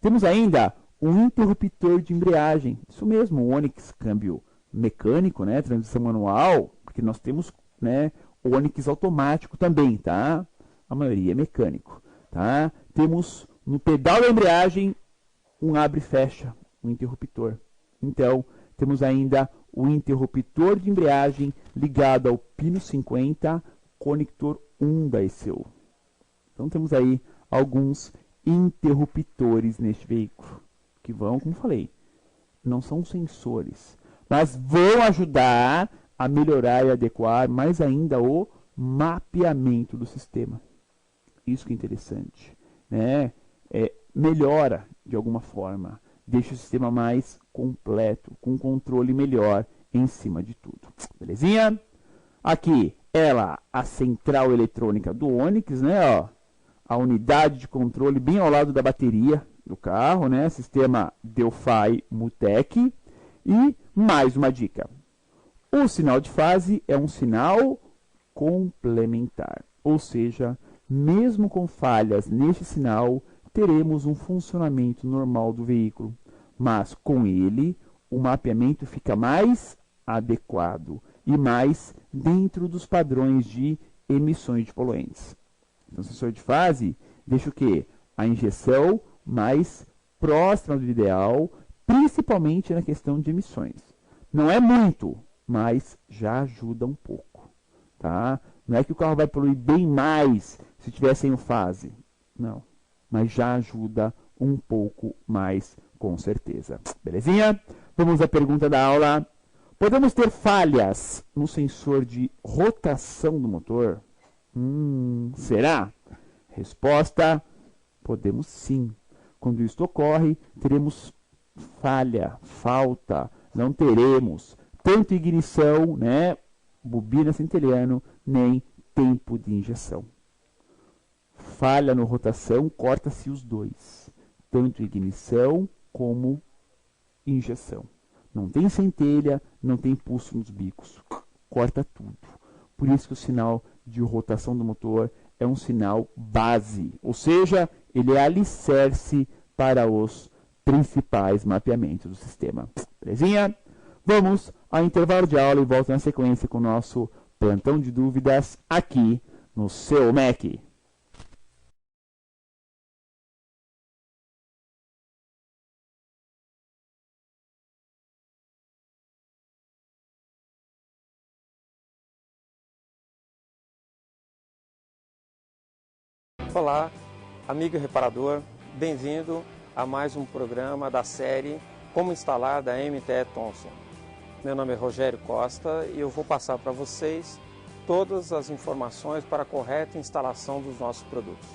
Temos ainda um interruptor de embreagem. Isso mesmo, o Onix câmbio mecânico, né, transmissão manual, porque nós temos, né, o Onix automático também, tá? A maioria é mecânico, tá? Temos no pedal da embreagem um abre e fecha, um interruptor. Então, temos ainda o interruptor de embreagem ligado ao pino 50, conector 1 da ECU. Então, temos aí alguns interruptores neste veículo, que vão, como falei, não são sensores, mas vão ajudar a melhorar e adequar mais ainda o mapeamento do sistema. Isso que é interessante, né? Melhora de alguma forma, deixa o sistema mais completo, com controle melhor em cima de tudo. Belezinha? Aqui, a central eletrônica do Onix, né? Ó, a unidade de controle bem ao lado da bateria do carro, né? Sistema Delphi Mutec. E mais uma dica. O sinal de fase é um sinal complementar, ou seja, mesmo com falhas neste sinal, teremos um funcionamento normal do veículo, mas com ele o mapeamento fica mais adequado e mais dentro dos padrões de emissões de poluentes. Então, o sensor de fase deixa o quê? A injeção mais próxima do ideal, principalmente na questão de emissões. Não é muito, mas já ajuda um pouco, tá? Não é que o carro vai poluir bem mais se tiver sem o fase. Não, mas já ajuda um pouco mais, com certeza. Belezinha? Vamos à pergunta da aula. Podemos ter falhas no sensor de rotação do motor? Será? Resposta: podemos sim. Quando isto ocorre, teremos falta. Não teremos tanto ignição, né, bobina centelhano, nem tempo de injeção. Falha no rotação, corta-se os dois, tanto ignição como injeção. Não tem centelha, não tem pulso nos bicos, corta tudo. Por isso que o sinal de rotação do motor é um sinal base, ou seja, ele é alicerce para os principais mapeamentos do sistema. Belezinha? Vamos ao intervalo de aula e volto na sequência com o nosso plantão de dúvidas aqui no seu MEC. Olá, amigo reparador, bem-vindo a mais um programa da série Como Instalar da MTE Thomson. Meu nome é Rogério Costa e eu vou passar para vocês todas as informações para a correta instalação dos nossos produtos.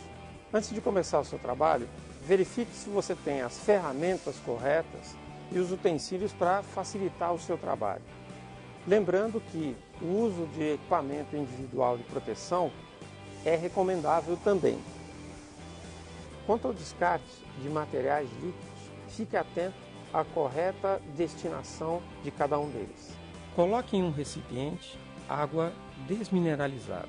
Antes de começar o seu trabalho, verifique se você tem as ferramentas corretas e os utensílios para facilitar o seu trabalho. Lembrando que o uso de equipamento individual de proteção é recomendável também. Quanto ao descarte de materiais líquidos, fique atento à correta destinação de cada um deles. Coloque em um recipiente água desmineralizada.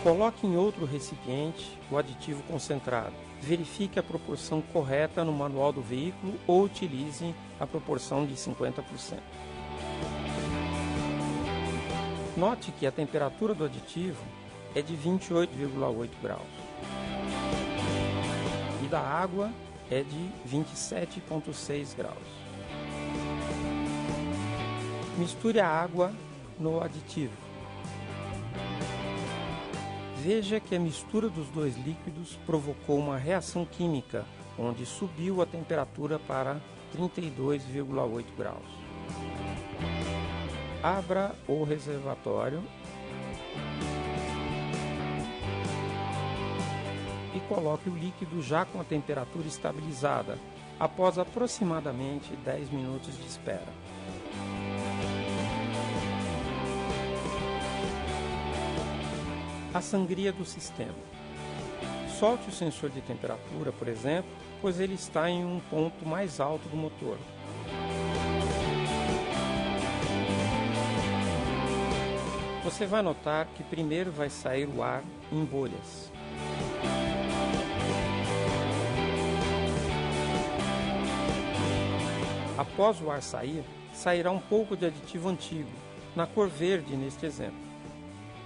Coloque em outro recipiente o aditivo concentrado. Verifique a proporção correta no manual do veículo ou utilize a proporção de 50%. Note que a temperatura do aditivo é de 28,8 graus e da água é de 27,6 graus. Misture a água no aditivo. Veja que a mistura dos dois líquidos provocou uma reação química, onde subiu a temperatura para 32,8 graus. Abra o reservatório e coloque o líquido já com a temperatura estabilizada, após aproximadamente 10 minutos de espera. A sangria do sistema. Solte o sensor de temperatura, por exemplo, pois ele está em um ponto mais alto do motor. Você vai notar que primeiro vai sair o ar em bolhas. Após o ar sair, sairá um pouco de aditivo antigo, na cor verde neste exemplo.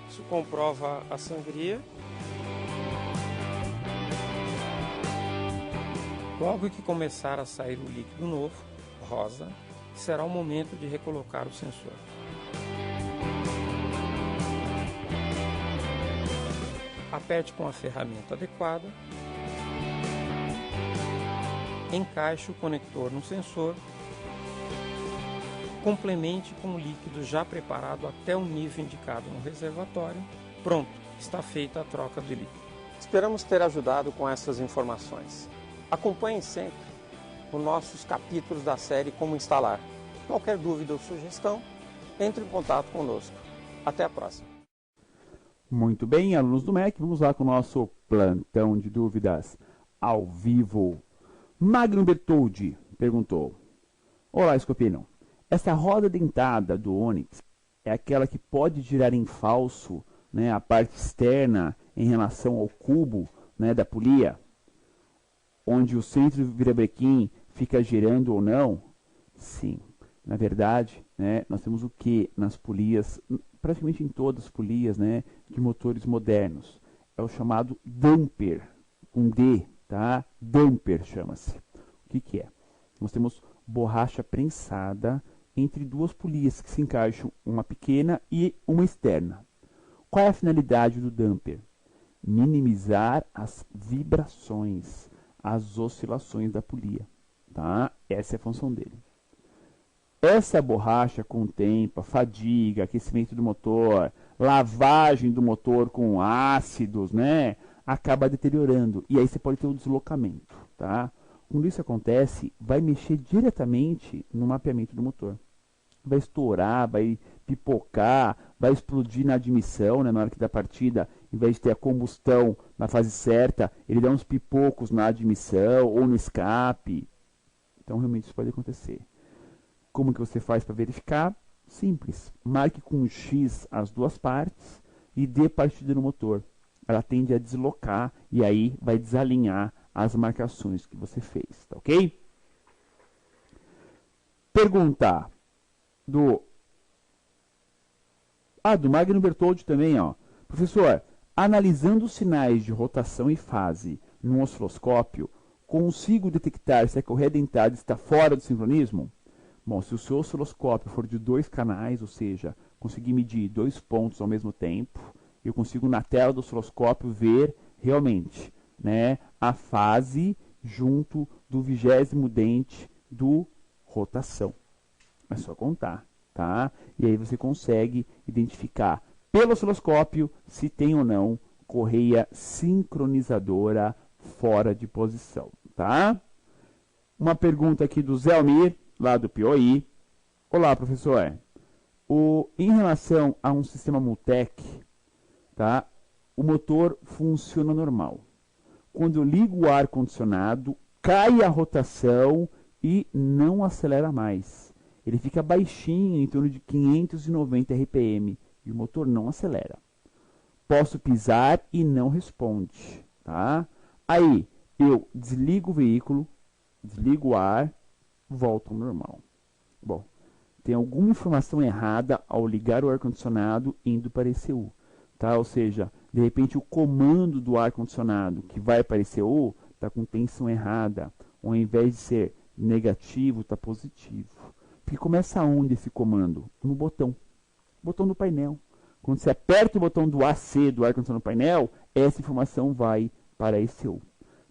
Isso comprova a sangria. Logo que começar a sair o líquido novo, rosa, será o momento de recolocar o sensor. Aperte com a ferramenta adequada, encaixe o conector no sensor, complemente com o líquido já preparado até o nível indicado no reservatório. Pronto, está feita a troca do líquido. Esperamos ter ajudado com essas informações. Acompanhem sempre os nossos capítulos da série Como Instalar. Qualquer dúvida ou sugestão, entre em contato conosco. Até a próxima. Muito bem, alunos do MEC, vamos lá com o nosso plantão de dúvidas ao vivo. Magno Bertoldi perguntou: olá, Scopino, essa roda dentada do Onix é aquela que pode girar em falso, né, a parte externa em relação ao cubo, né, da polia, onde o centro do virabrequim fica girando ou não? Sim, na verdade, né, nós temos o que nas polias, praticamente em todas as polias, né, de motores modernos, é o chamado damper, com D, tá? Damper chama-se. O que é? Nós temos borracha prensada entre duas polias que se encaixam, uma pequena e uma externa. Qual é a finalidade do damper? Minimizar as vibrações, as oscilações da polia. Tá? Essa é a função dele. Essa borracha com o tempo, fadiga, aquecimento do motor, lavagem do motor com ácidos, né? Acaba deteriorando. E aí você pode ter um deslocamento. Tá? Quando isso acontece, vai mexer diretamente no mapeamento do motor. Vai estourar, vai pipocar, vai explodir na admissão, né, na hora que dá partida, em vez de ter a combustão na fase certa, ele dá uns pipocos na admissão ou no escape. Então, realmente, isso pode acontecer. Como que você faz para verificar? Simples. Marque com um X as duas partes e dê partida no motor. Ela tende a deslocar e aí vai desalinhar as marcações que você fez, tá ok? Pergunta do Magno Bertoldi também, ó. Professor, analisando os sinais de rotação e fase no osciloscópio, consigo detectar se a correia dentada está fora do sincronismo? Bom, se o seu osciloscópio for de 2 canais, ou seja, conseguir medir 2 pontos ao mesmo tempo, eu consigo na tela do osciloscópio ver realmente, né, a fase junto do 20º dente do rotação. É só contar, tá? E aí você consegue identificar pelo osciloscópio se tem ou não correia sincronizadora fora de posição, tá? Uma pergunta aqui do Zé Almir, lá do Piauí. Olá, professor. Em relação a um sistema Multec, tá? O motor funciona normal. Quando eu ligo o ar-condicionado, cai a rotação e não acelera mais. Ele fica baixinho, em torno de 590 RPM, e o motor não acelera. Posso pisar e não responde, tá? Aí, eu desligo o veículo, desligo o ar, volto ao normal. Bom, tem alguma informação errada ao ligar o ar-condicionado indo para ECU, tá? Ou seja, de repente o comando do ar-condicionado que vai para ECU está com tensão errada, ou ao invés de ser negativo, está positivo. Porque começa onde esse comando? No botão do painel. Quando você aperta o botão do AC do ar-condicionado no painel, essa informação vai para a ECU.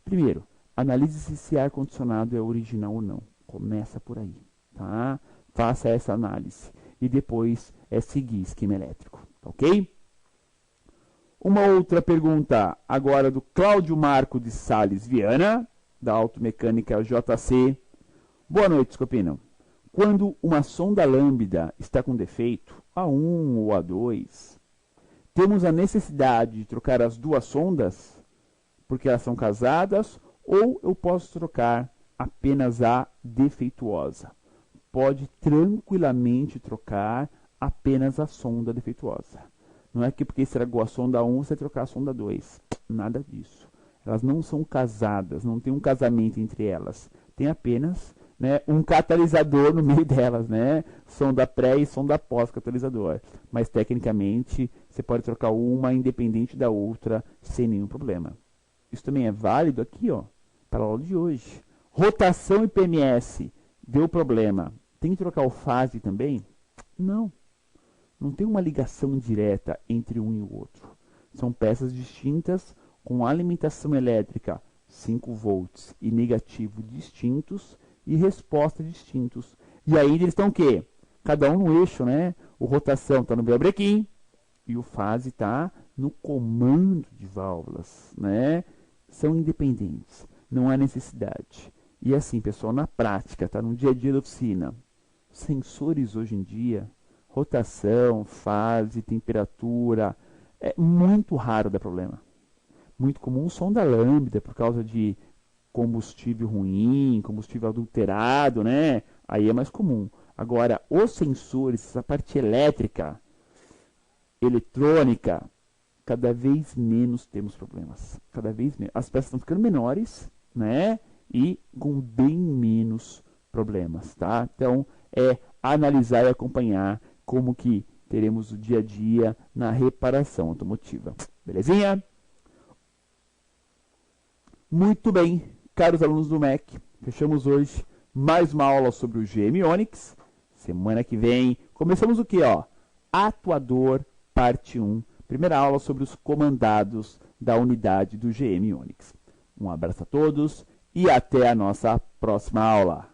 Primeiro, analise se esse ar-condicionado é original ou não. Começa por aí, tá? Faça essa análise. E depois é seguir esquema elétrico, tá ok? Uma outra pergunta agora do Cláudio Marco de Sales Viana, da Automecânica JC. Boa noite, Scopino. Quando uma sonda lambda está com defeito, A1 ou A2, temos a necessidade de trocar as duas sondas, porque elas são casadas, ou eu posso trocar apenas a defeituosa? Pode tranquilamente trocar apenas a sonda defeituosa. Não é que porque estragou a sonda 1, você trocar a sonda 2. Nada disso. Elas não são casadas, não tem um casamento entre elas. Tem apenas, né, um catalisador no meio delas, né? Sonda pré e sonda pós-catalisador. Mas, tecnicamente, você pode trocar uma independente da outra sem nenhum problema. Isso também é válido aqui, ó, para a aula de hoje. Rotação e PMS. Deu problema. Tem que trocar o fase também? Não. Não tem uma ligação direta entre um e o outro. São peças distintas com alimentação elétrica 5 volts e negativo distintos e resposta distintos. E aí eles estão o quê? Cada um no eixo, né? O rotação está no velbrequim e o fase está no comando de válvulas, né? São independentes, não há necessidade. E assim, pessoal, na prática, tá? No dia a dia da oficina, sensores hoje em dia, rotação, fase, temperatura, é muito raro dar problema. Muito comum sonda lambda por causa de combustível ruim, combustível adulterado, né? Aí é mais comum. Agora, os sensores, essa parte elétrica, eletrônica, cada vez menos temos problemas. Cada vez menos. As peças estão ficando menores, né? E com bem menos problemas, tá? Então, é analisar e acompanhar como que teremos o dia a dia na reparação automotiva. Belezinha? Muito bem, caros alunos do MEC, Fechamos hoje mais uma aula sobre o GM Onix. Semana que vem, começamos o que, ó? Atuador, parte 1. Primeira aula sobre os comandados da unidade do GM Onix. Um abraço a todos e até a nossa próxima aula.